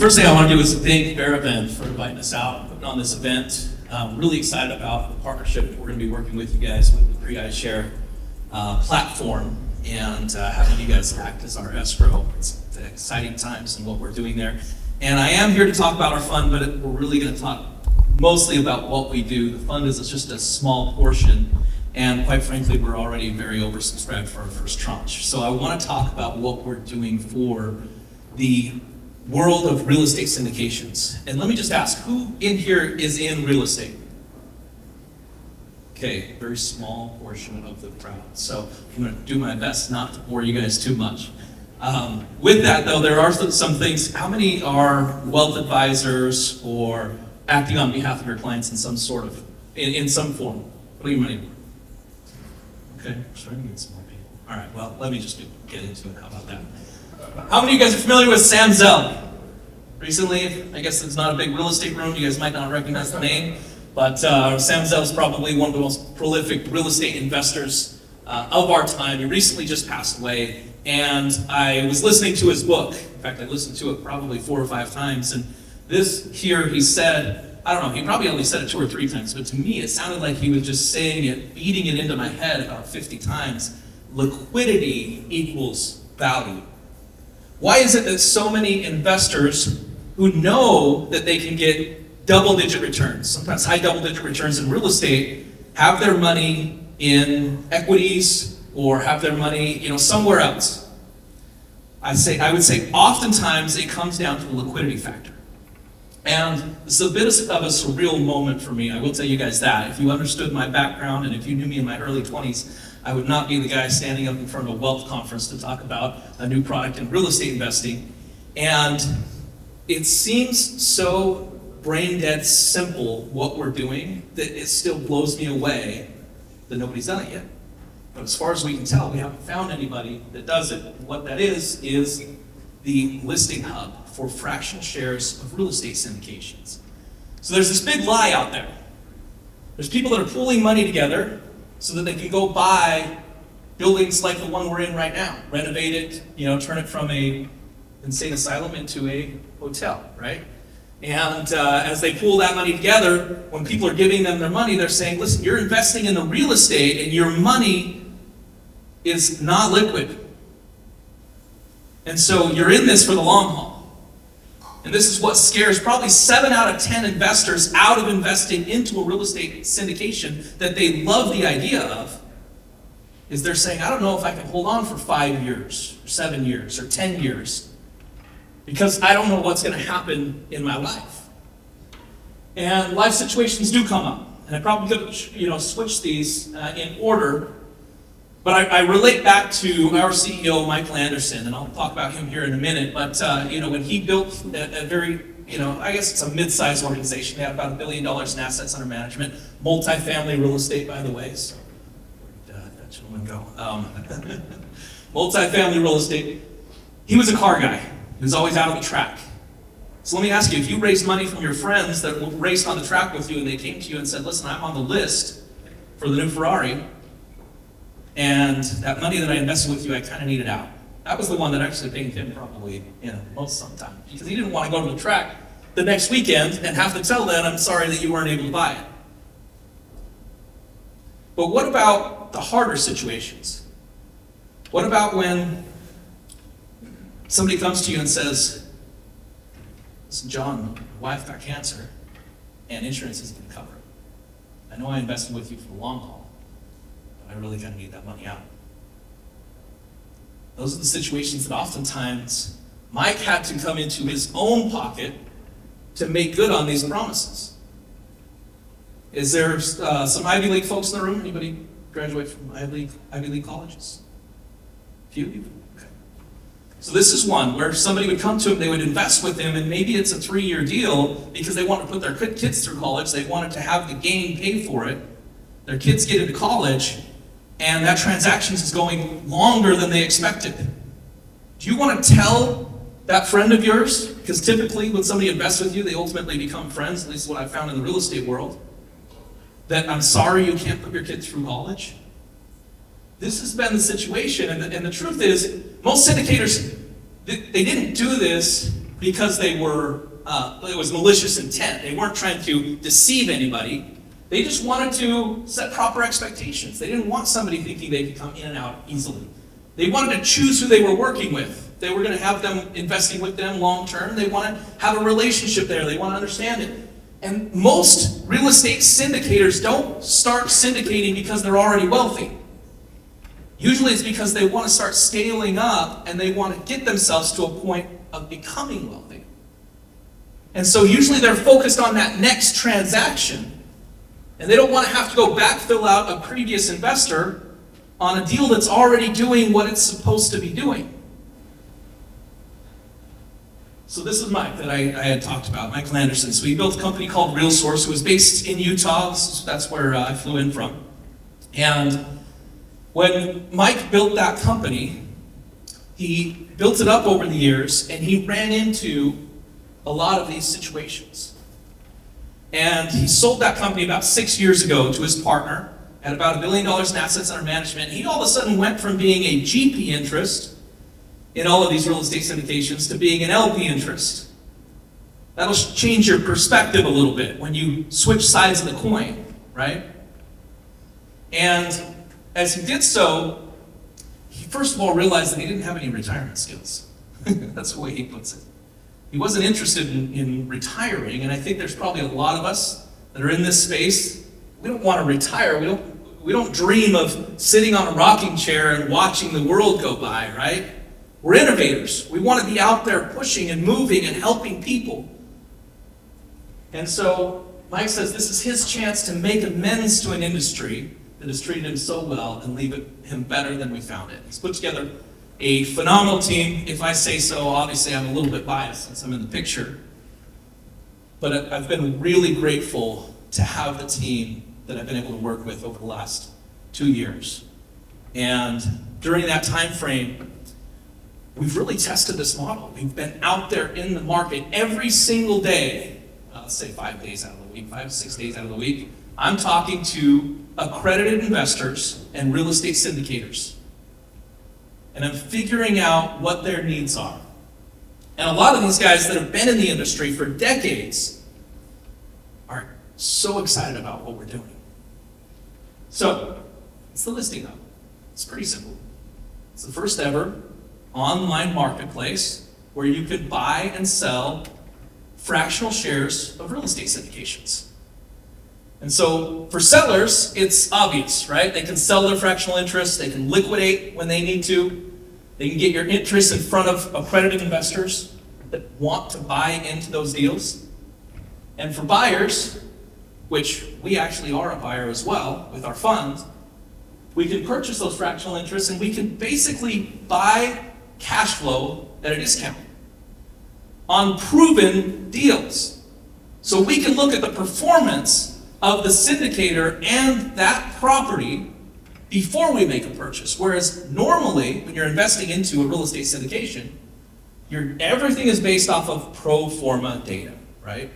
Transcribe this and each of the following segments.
first thing I want to do is thank Barabin for inviting us out and putting on this event. I'm really excited about the partnership we're going to be working with you guys with the PREIshare platform and having you guys act as our escrow. It's exciting times in what we're doing there. And I am here to talk about our fund, but we're really going to talk mostly about what we do. The fund is just a small portion, and quite frankly, we're already very oversubscribed for our first tranche. So I want to talk about what we're doing for the world of real estate syndications. And let me just ask, who in here is in real estate? Okay, very small portion of the crowd. So I'm going to do my best not to bore you guys too much. With that though, there are some things. How many are wealth advisors or acting on behalf of your clients in some sort of, in some form? What do you mean? Okay, we're starting to get some more people. All right, well, let me just get into it. How about that? How many of you guys are familiar with Sam Zell? Recently, I guess it's not a big real estate room. You guys might not recognize the name, but Sam Zell is probably one of the most prolific real estate investors of our time. He recently just passed away, and I was listening to his book. In fact, I listened to it probably 4 or 5 times, and this here he said, I don't know, he probably only said it 2 or 3 times, but to me it sounded like he was just saying it, beating it into my head about 50 times. Liquidity equals value. Why is it that so many investors who know that they can get double-digit returns, sometimes high double-digit returns in real estate, have their money in equities or have their money, somewhere else? I would say oftentimes it comes down to the liquidity factor. And it's a bit of a surreal moment for me. I will tell you guys that. If you understood my background and if you knew me in my early 20s, I would not be the guy standing up in front of a wealth conference to talk about a new product in real estate investing. And it seems so brain dead simple what we're doing that it still blows me away that nobody's done it yet. But as far as we can tell, we haven't found anybody that does it. And what that is the listing hub for fractional shares of real estate syndications. So there's this big lie out there. There's people that are pooling money together so that they can go buy buildings like the one we're in right now, renovate it, turn it from a insane asylum into a hotel, right? And as they pool that money together, when people are giving them their money, they're saying, listen, you're investing in the real estate and your money is not liquid. And so you're in this for the long haul. And this is what scares probably 7 out of 10 investors out of investing into a real estate syndication that they love the idea of, is they're saying, I don't know if I can hold on for 5 years, or 7 years, or 10 years, because I don't know what's going to happen in my life. And life situations do come up. And I probably could, switch these in order. But I relate back to our CEO, Michael Anderson, and I'll talk about him here in a minute. But when he built a very, I guess it's a mid-sized organization. They had about $1 billion in assets under management, multifamily real estate, by the way. So where'd that gentleman go? Multifamily real estate. He was a car guy. He was always out on the track. So let me ask you, if you raised money from your friends that raced on the track with you, and they came to you and said, "Listen, I'm on the list for the new Ferrari. And that money that I invested with you, I kind of needed out." That was the one that actually paid him probably, most sometimes. Because he didn't want to go to the track the next weekend and have to tell them, "I'm sorry that you weren't able to buy it." But what about the harder situations? What about when somebody comes to you and says, "Listen, John, my wife got cancer and insurance isn't going to cover it. I know I invested with you for the long haul. I really kind of need that money out." Those are the situations that oftentimes Mike had to come into his own pocket to make good on these promises. Is there some Ivy League folks in the room? Anybody graduate from Ivy League colleges? A few people? Okay. So this is one where somebody would come to him, they would invest with him, and maybe it's a 3-year deal because they want to put their kids through college. They wanted to have the game pay for it. Their kids get into college, and that transaction is going longer than they expected. Do you want to tell that friend of yours? Because typically when somebody invests with you, they ultimately become friends, at least what I've found in the real estate world, that "I'm sorry you can't put your kids through college." This has been the situation, and the truth is, most syndicators, they didn't do this because they were, it was malicious intent. They weren't trying to deceive anybody. They just wanted to set proper expectations. They didn't want somebody thinking they could come in and out easily. They wanted to choose who they were working with. They were going to have them investing with them long term. They want to have a relationship there. They want to understand it. And most real estate syndicators don't start syndicating because they're already wealthy. Usually it's because they want to start scaling up and they want to get themselves to a point of becoming wealthy. And so usually they're focused on that next transaction. And they don't want to have to go backfill out a previous investor on a deal that's already doing what it's supposed to be doing. So this is Mike that I had talked about, Michael Anderson. So he built a company called RealSource. It was based in Utah. That's where I flew in from. And when Mike built that company, he built it up over the years, and he ran into a lot of these situations. And he sold that company about 6 years ago to his partner at about $1 billion in assets under management. He all of a sudden went from being a GP interest in all of these real estate syndications to being an LP interest. That'll change your perspective a little bit when you switch sides of the coin, right? And as he did so, he first of all realized that he didn't have any retirement skills. That's the way he puts it. He wasn't interested in retiring, and I think there's probably a lot of us that are in this space. We don't want to retire. We don't dream of sitting on a rocking chair and watching the world go by, right? We're innovators. We want to be out there pushing and moving and helping people. And so Mike says this is his chance to make amends to an industry that has treated him so well and leave him better than we found it. He's put together a phenomenal team. If I say so, obviously I'm a little bit biased since I'm in the picture. But I've been really grateful to have the team that I've been able to work with over the last 2 years. And during that time frame, we've really tested this model. We've been out there in the market every single day, let's say 5 days out of the week, 5 to 6 days out of the week. I'm talking to accredited investors and real estate syndicators. And I'm figuring out what their needs are. And a lot of these guys that have been in the industry for decades are so excited about what we're doing. So, it's the Listing Hub. It's pretty simple. It's the first ever online marketplace where you could buy and sell fractional shares of real estate syndications. And so for sellers, it's obvious, right? They can sell their fractional interest, they can liquidate when they need to, they can get your interest in front of accredited investors that want to buy into those deals. And for buyers, which we actually are a buyer as well with our fund, we can purchase those fractional interests and we can basically buy cash flow at a discount on proven deals. So we can look at the performance of the syndicator and that property before we make a purchase. Whereas normally, when you're investing into a real estate syndication, everything is based off of pro forma data, right?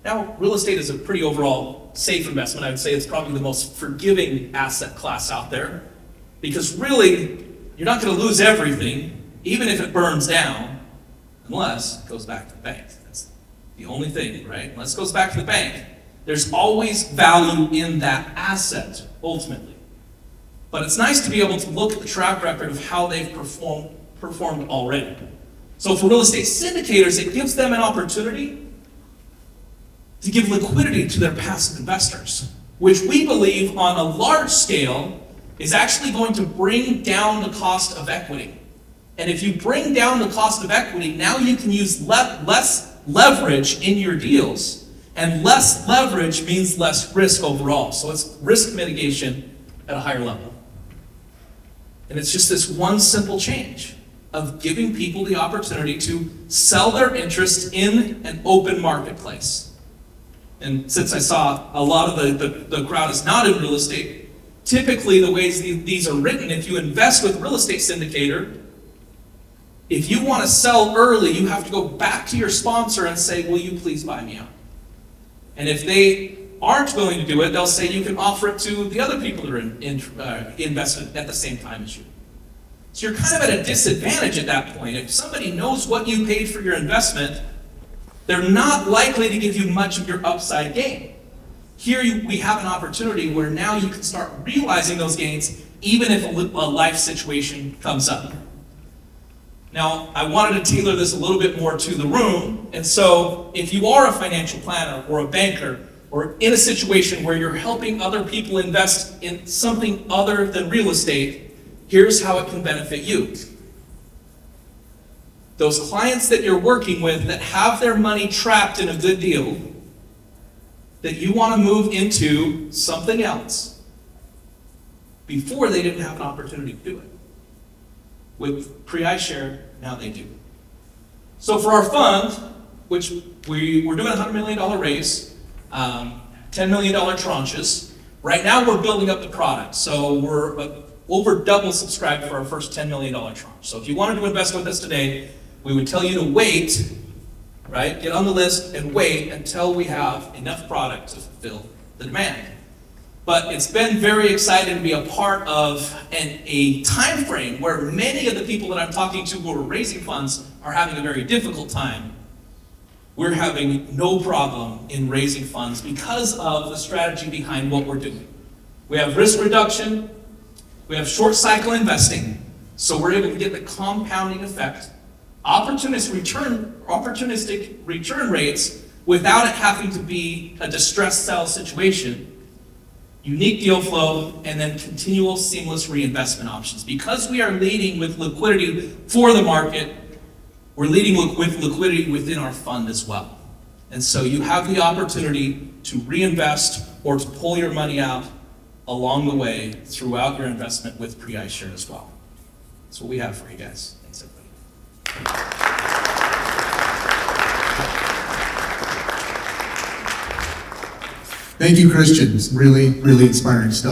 Now, real estate is a pretty overall safe investment. I would say it's probably the most forgiving asset class out there, because really, you're not going to lose everything, even if it burns down, unless it goes back to the bank. That's the only thing, right? Unless it goes back to the bank, there's always value in that asset, ultimately. But it's nice to be able to look at the track record of how they've performed already. So for real estate syndicators, it gives them an opportunity to give liquidity to their passive investors, which we believe on a large scale is actually going to bring down the cost of equity. And if you bring down the cost of equity, now you can use less leverage in your deals. And less leverage means less risk overall. So it's risk mitigation at a higher level. And it's just this one simple change of giving people the opportunity to sell their interest in an open marketplace. And since I saw a lot of the crowd is not in real estate, typically the ways these are written, if you invest with a real estate syndicator, if you want to sell early, you have to go back to your sponsor and say, will you please buy me out? And if they aren't willing to do it, they'll say you can offer it to the other people that are invested at the same time as you. So you're kind of at a disadvantage at that point. If somebody knows what you paid for your investment, they're not likely to give you much of your upside gain. Here we have an opportunity where now you can start realizing those gains even if a life situation comes up. Now, I wanted to tailor this a little bit more to the room, and so if you are a financial planner or a banker or in a situation where you're helping other people invest in something other than real estate, here's how it can benefit you. Those clients that you're working with that have their money trapped in a good deal, that you want to move into something else, before they didn't have an opportunity to do it. With PREIshare, now they do. So for our fund, which we're doing a $100 million raise, $10 million tranches. Right now we're building up the product. So we're over double subscribed for our first $10 million tranche. So if you wanted to invest with us today, we would tell you to wait, right? Get on the list and wait until we have enough product to fulfill the demand. But it's been very exciting to be a part of a time frame where many of the people that I'm talking to who are raising funds are having a very difficult time. We're having no problem in raising funds because of the strategy behind what we're doing. We have risk reduction, we have short cycle investing, so we're able to get the compounding effect, opportunistic return rates without it having to be a distressed sell situation, unique deal flow, and then continual seamless reinvestment options. Because we are leading with liquidity for the market, we're leading with liquidity within our fund as well. And so you have the opportunity to reinvest or to pull your money out along the way throughout your investment with PREIshare as well. That's what we have for you guys. Thanks, everybody. Thank you, Christian. Really, really inspiring stuff.